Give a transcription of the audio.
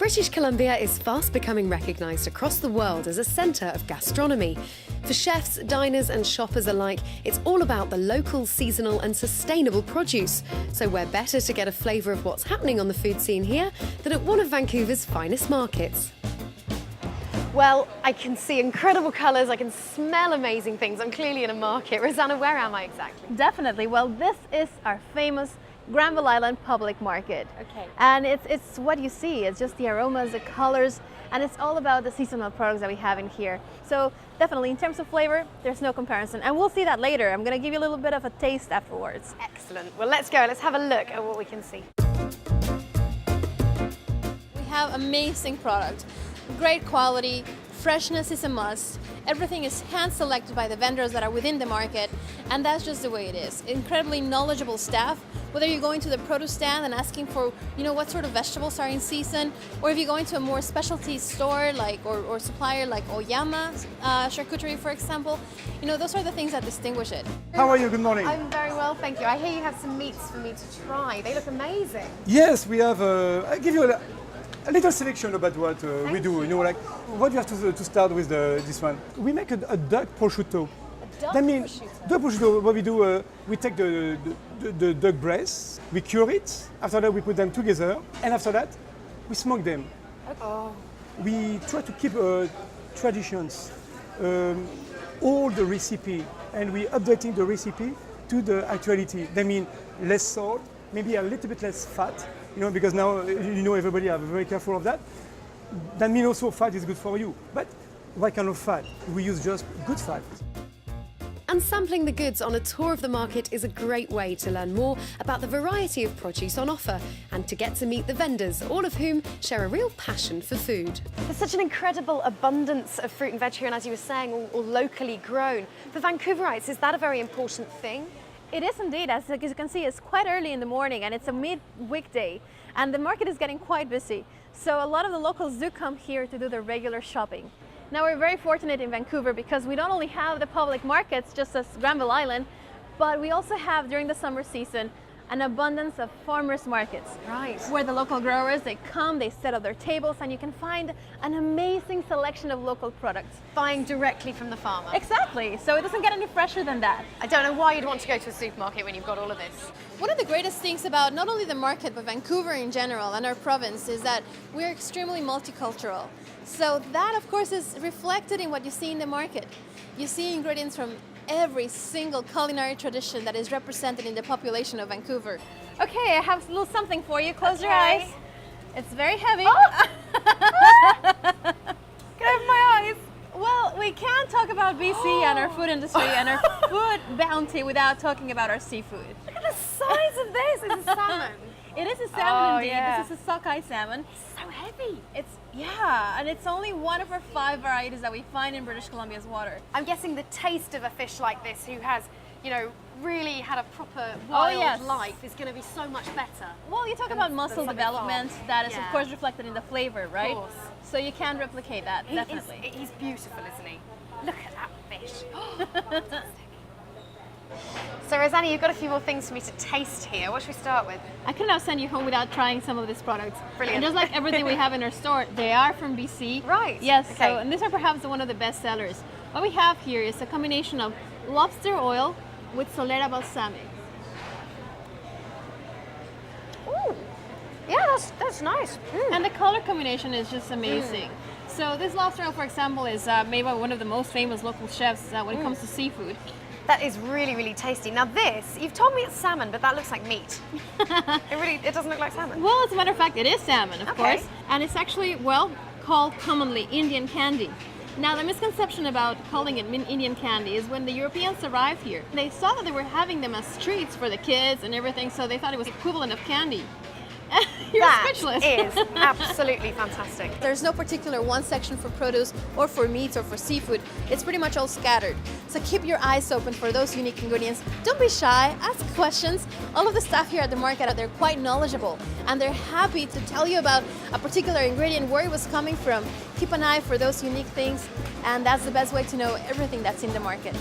British Columbia is fast becoming recognised across the world as a centre of gastronomy. For chefs, diners and shoppers alike, it's all about the local, seasonal and sustainable produce. So where better to get a flavour of what's happening on the food scene here than at one of Vancouver's finest markets. Well, I can see incredible colours, I can smell amazing things. I'm clearly in a market. Rosanna, where am I exactly? Definitely. Well, this is our famous Granville Island Public Market. Okay. And it's what you see. It's just the aromas, the colors, and it's all about the seasonal products that we have in here. So definitely, in terms of flavor, there's no comparison. And we'll see that later. I'm going to give you a little bit of a taste afterwards. Excellent. Well, let's go. Let's have a look at what we can see. We have amazing product. Great quality, freshness is a must. Everything is hand-selected by the vendors that are within the market, and that's just the way it is. Incredibly knowledgeable staff, whether you're going to the produce stand and asking for, what sort of vegetables are in season, or if you're going to a more specialty store or supplier like Oyama charcuterie, for example, those are the things that distinguish it. How are you? Good morning. I'm very well, thank you. I hear you have some meats for me to try. They look amazing. Yes, we have. I'll give you a little selection about what we do. What you have to start with this one. We make a duck prosciutto. That means duck prosciutto. What we do, we take the duck breast, we cure it. After that, we put them together, and after that, we smoke them. Oh. We try to keep traditions, all the recipe, and we updating the recipe to the actuality. That means less salt, maybe a little bit less fat. Because now, everybody are very careful of that. That means also fat is good for you. But what kind of fat? We use just good fat. And sampling the goods on a tour of the market is a great way to learn more about the variety of produce on offer and to get to meet the vendors, all of whom share a real passion for food. There's such an incredible abundance of fruit and veg here, and as you were saying, all locally grown. For Vancouverites, is that a very important thing? It is indeed. As you can see, it's quite early in the morning and it's a mid-weekday and the market is getting quite busy. So a lot of the locals do come here to do their regular shopping. Now we're very fortunate in Vancouver because we don't only have the public markets just as Granville Island, but we also have during the summer season an abundance of farmers markets. Right. Where the local growers, they come, they set up their tables, and you can find an amazing selection of local products. Buying directly from the farmer. Exactly, so it doesn't get any fresher than that. I don't know why you'd want to go to a supermarket when you've got all of this. One of the greatest things about not only the market, but Vancouver in general and our province is that we're extremely multicultural. So that, of course, is reflected in what you see in the market. You see ingredients from every single culinary tradition that is represented in the population of Vancouver. Okay, I have a little something for you. Close your eyes. It's very heavy. Oh. Get over my eyes. Well, we can't talk about BC and our food industry and our food bounty without talking about our seafood. Look at the size of this. It's a salmon. It is a salmon indeed. Yeah. This is a sockeye salmon. It's so heavy. And it's only one of our 5 varieties that we find in British Columbia's water. I'm guessing the taste of a fish like this who has, really had a proper wild life is going to be so much better. Well, you talk about muscle development, that is of course reflected in the flavor, right? Of course. So you can replicate that, definitely. He's beautiful, isn't he? Look at that fish. So Rosanna, you've got a few more things for me to taste here. What should we start with? I could not send you home without trying some of these products. Brilliant. And just like everything we have in our store, they are from BC. Right. Yes, okay. and these are perhaps one of the best sellers. What we have here is a combination of lobster oil with solera balsamic. Ooh. Yeah, that's nice. And the color combination is just amazing. So this lobster oil, for example, is made by one of the most famous local chefs when it comes to seafood. That is really, really tasty. Now this, you've told me it's salmon, but that looks like meat. It doesn't look like salmon. Well, as a matter of fact, it is salmon, of Okay. course. And it's actually, called commonly Indian candy. Now, the misconception about calling it Indian candy is when the Europeans arrived here, they saw that they were having them as treats for the kids and everything, so they thought it was equivalent of candy. You're speechless. That is absolutely fantastic. There's no particular one section for produce or for meats or for seafood. It's pretty much all scattered. So keep your eyes open for those unique ingredients. Don't be shy, ask questions. All of the staff here at the market, they're quite knowledgeable and they're happy to tell you about a particular ingredient, where it was coming from. Keep an eye for those unique things, and that's the best way to know everything that's in the market.